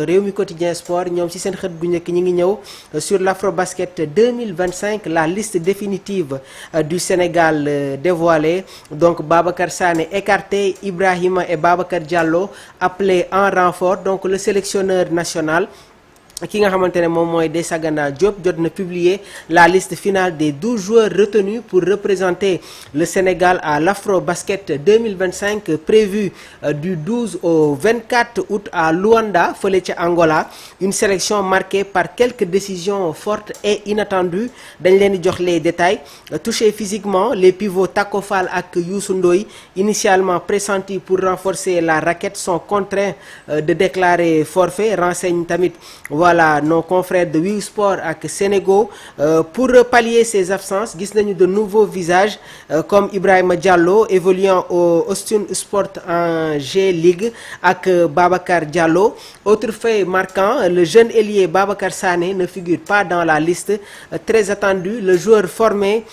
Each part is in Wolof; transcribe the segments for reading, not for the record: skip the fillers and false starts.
Rewmi quotidien sport ñoom ci seen xët gu njëkk ñi ngi ñëw sur l'Afrobasket 2025 la liste définitive du Sénégal dévoilée. Donc Babacar Sané écarté, Ibrahima et Babacar Diallo appelés en renfort. Donc le sélectionneur national ki nga xamante ne moom mooy Desagana Diop jot na publier la liste finale des 12 joueurs retenus pour représenter le Sénégal à l'Afrobasket 2025 prévu du 12 au 24 août à Luanda fële ca Angola. Une sélection marquée par quelques décisions fortes et inattendues. Dañ leen di jox les détails. Touchés physiquement, les pivots Tako Fall ak Youssou Ndoye, initialement pressentis pour renforcer la raquette, sont contraints de déclarer forfait. Renseigne tamit voilà nos confrères de Wiw Sport ak Sénégo. Pour pallier ces absences, gis nañu de nouveaux visages comme Ibrahima Diallo évoluant au Austin Sport en G-League ak Babacar Diallo. Autre fait marquant, le jeune ailier Babacar Sané ne figure pas dans la liste. Très attendu, le joueur formé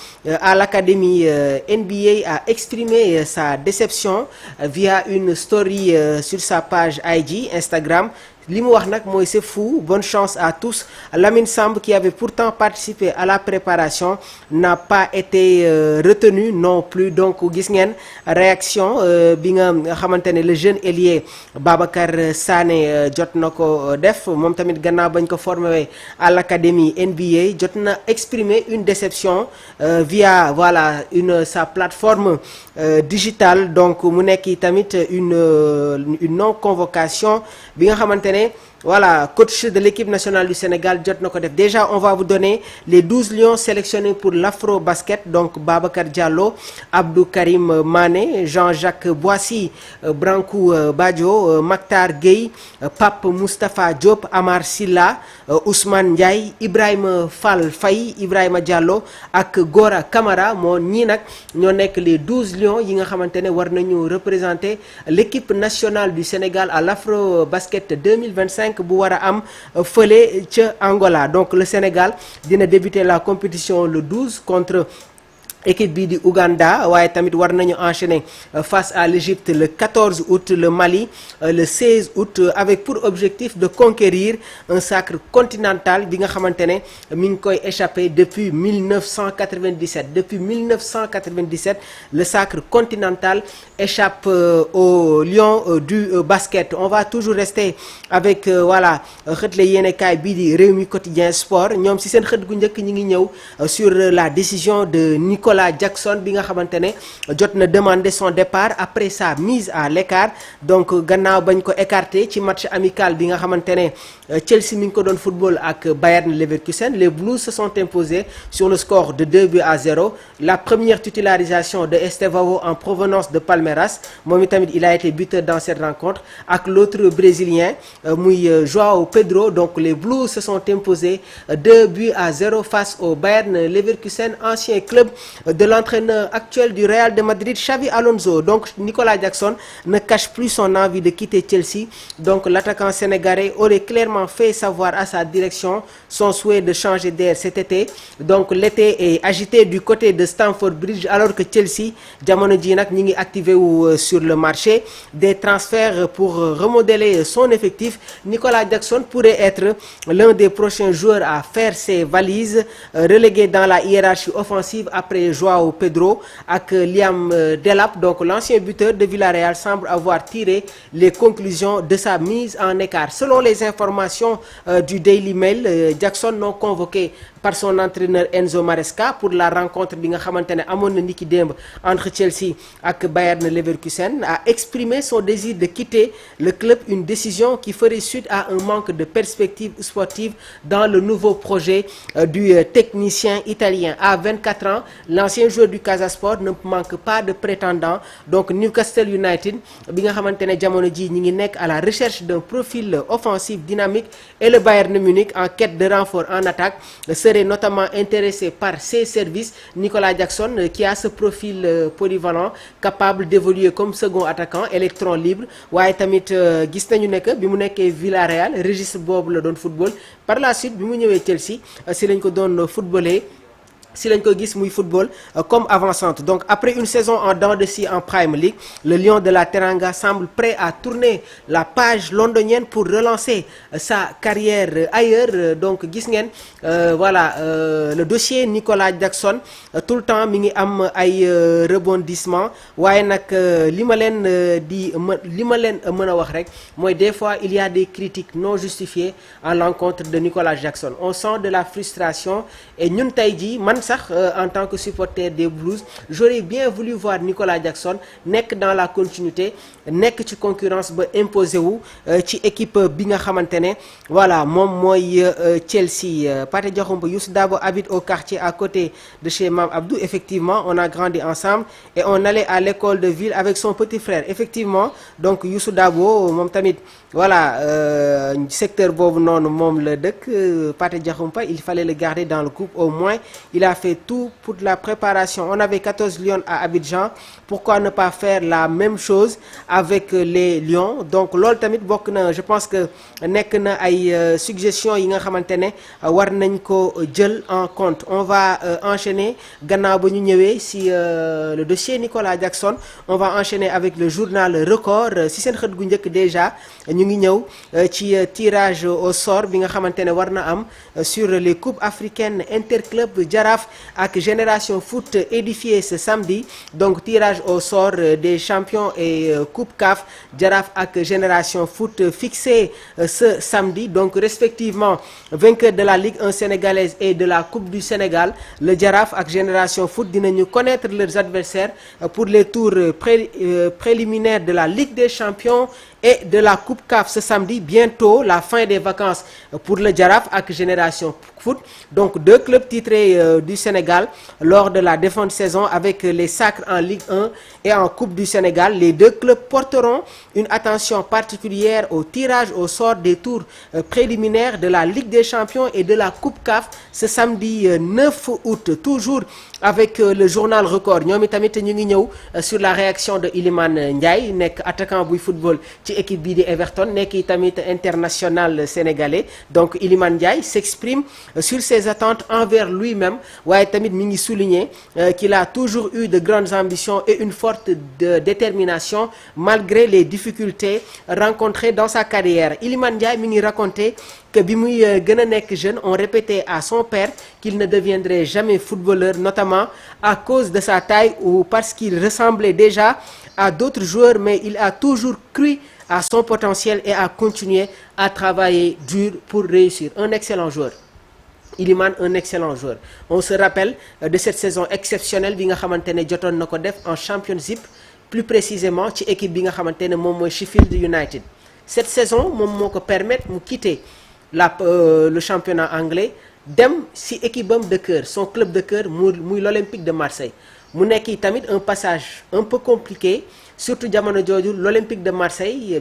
à l'académie NBA a exprimé sa déception via une story sur sa page IG Instagram. Li mu wax nag mooy c'est fou, bonne chance à tous. Lamine Samb qui avait pourtant participé à la préparation n'a pas été retenu non plus. Donc gis ngeen réaction bi nga xamante ne le jeune ailier Babacar Sané jot na ko def. Moom tamit gannaaw bañ ko formé à l'académie NBA jot na exprimer une déception via voilà sa plateforme digitale. Donc mu nekk tamit une non convocation bi nga xamante ne voilà coach de l'équipe nationale du Sénégal jot na ko def. Déjà on va vous donner les 12 lions sélectionnés pour l'Afrobasket. Donc Babacar Diallo, Abdou Karim Mané, Jean-Jacques Boissy, Brankou Badjo, Maktar Gueye, Pape Moustapha Diop, Amar Silla, Ousmane Ndiaye, Ibrahima Fall Faye, Ibrahima Diallo ak Gora Camara. moo ñii nag ñoo nekk les 12 lions yi nga xamante ne war nañu représenter l'équipe nationale du Sénégal à l'Afrobasket 2025 bu war a am fële ca Angola. Donc le Sénégal dina débuter la compétition le 12 contre équipe bii di Ouganda, waaye tamit war nañu enchaîner face à l'Égypte le 14 août, le Mali le 16 août, avec pour objectif de conquérir un sacre continental bi nga xamante ne mi ngi koy échappé depuis 1997. Depuis 1997 le sacre continental échappe aux lions du basket. On va toujours rester avec voilà xët la yéenekaay bii di Rewmi quotidien sport. Ñoom ci seen xët gu njëkk ñi ngi ñëw sur la décision de Nicolas Jackson bi nga xamante ne jot na demander son départ après sa mise à l'écart. Donc gannaaw bañ ko écarté ci match amical bi nga xamante ne Chelsea mi ngi ko doon football ak Bayern Leverkusen. Les Blues se sont imposés sur le score de 2-0. La première titularisation de Estevao en provenance de Palmeiras, moom itamit il a été buteur dans cette rencontre ak l'autre brésilien muy João Pedro. Donc les Blues se sont imposés 2-0 face au Bayern Leverkusen, ancien club de l'entraîneur actuel du Real de Madrid, Xavi Alonso. Donc Nicolas Jackson ne cache plus son envie de quitter Chelsea. Donc l'attaquant sénégalais aurait clairement fait savoir à sa direction son souhait de changer d'air cet été. Donc l'été est agité du côté de Stamford Bridge alors que Chelsea jamono ji nag ñi ngi activé wu sur le marché des transferts pour remodeler son effectif. Nicolas Jackson pourrait être l'un des prochains joueurs à faire ses valises, relégué dans la hiérarchie offensive après João Pedro ak Liam Delap. Donc l'ancien buteur de Villarreal semble avoir tiré les conclusions de sa mise en écart. Selon les informations du Daily Mail, Jackson non convoqué par son entraîneur Enzo Maresca pour la rencontre bi nga xamante ne amoon na niki démb entre Chelsea ak Bayern Leverkusen, a exprimé son désir de quitter le club, une décision qui ferait suite à un manque de perspective sportive dans le nouveau projet du technicien italien. À 24 ans, l'ancien joueur du Casa Sport ne manque pas de prétendants. Donc Newcastle United bi nga xamante ne jamono ji ñi ngi nekk à la recherche d'un profil offensif dynamique, et le Bayern Munich en quête de renfort en attaque serait notamment intéressé par ses services. Nicolas Jackson qui a ce profil polyvalent capable d'évoluer comme second attaquant, électron libre. Waaye tamit gis nañu ne que bi mu nekkee Villarreal registre boobu la doon football. Par la suite bi mu ñëwee Chelsea si lañ ko doon footballé si lañ ko gis muy football comme avant-centre. Donc après une saison en dents de scie en Premier League, le Lion de la Teranga semble prêt à tourner la page londonienne pour relancer sa carrière ailleurs. Donc gis ngeen voilà le dossier Nicolas Jackson tout le temps mi ngi am ay rebondissement, waaye nag li ma leen mën a wax rek mooy des fois il y a des critiques non justifiées à l'encontre de Nicolas Jackson. On sent de la frustration et ñun tey jii man sax en tant que supporter des Blues j'aurais bien voulu voir Nicolas Jackson nekk dans la continuité, nekk ci concurrence ba imposé wu ci équipe bi nga xamante ne voilà moom mooy Chelsea. Pathé Diakhoumpa, Youssou Dabo habite au quartier à côté de chez Mame Abdou. Effectivement, on a grandi ensemble et on allait à l'école de ville avec son petit frère. Effectivement, donc Youssou Dabo moom tamit voilà secteur boobu noonu moom la dëkk. Pathé Diakhoumpa, il fallait le garder dans le groupe au moins. Il a fait tout pour la préparation. On avait 14 Lions à Abidjan. Pourquoi ne pas faire la même chose avec les Lions? Donc loolu tamit bokk na, je pense que nekk na ay suggestions yi nga xamante ne war nañ ko jël en compte. On va enchaîner gannaaw ba ñu ñëwee si le dossier Nicolas Jackson. On va enchaîner avec le journal Record. Si seen xët gu njëkk déjà ñu ngi ñëw ci tirage au sort bi nga xamante ne war na am sur les coupes africaines interclub Jaraaf ak Génération Foot édifié ce samedi. Donc tirage au sort des champions et coupe CAF, Jaraaf ak Génération Foot fixé ce samedi. Donc respectivement vainqueur de la Ligue 1 sénégalaise et de la Coupe du Sénégal. Le Jaraaf ak Génération Foot dinañu connaître leurs adversaires pour les tours préliminaires de la Ligue des champions et de la Coupe CAF ce samedi. Bientôt la fin des vacances pour le Jaraaf ak Génération Foot. Donc deux clubs titrés du Sénégal lors de la défunte saison avec les sacres en Ligue 1 et en Coupe du Sénégal. Les deux clubs porteront une attention particulière au tirage au sort des tours préliminaires de la Ligue des champions et de la Coupe CAF ce samedi 9 août. Toujours avec le journal Record, ñoom itamit ñu ngi ñëw sur la réaction de Iliman Ndiaye, nekk attaquant buy football ci équipe bii di Everton, nekk itamit international sénégalais. Donc Iliman Ndiaye s'exprime sur ses attentes envers lui-même, waaye tamit mi ngi souligner qu'il a toujours eu de grandes ambitions et une forte détermination malgré les difficultés rencontrées dans sa carrière. Iliman Ndiaye mi ngi raconter que bi muy gën a nekk jeune, on répétait à son père qu'il ne deviendrait jamais footballeur, notamment à cause de sa taille ou parce qu'il ressemblait déjà à d'autres joueurs, mais il a toujours cru à son potentiel et a continué à travailler dur pour réussir. Un excellent joueur. Iliman, un excellent joueur. On se rappelle de cette saison exceptionnelle bi nga xamante ne jotoon na ko def en Championship, plus précisément ci équipe bi nga xamante ne moom mooy Sheffield United. Cette saison moom moo ko permettre mu quitter le championnat anglais, dem si équipe am de cœur, son club de cœur muy l'Olympique de Marseille. Mu nekk tamit un passage un peu compliqué, surtout jamono jooju l'Olympique de Marseille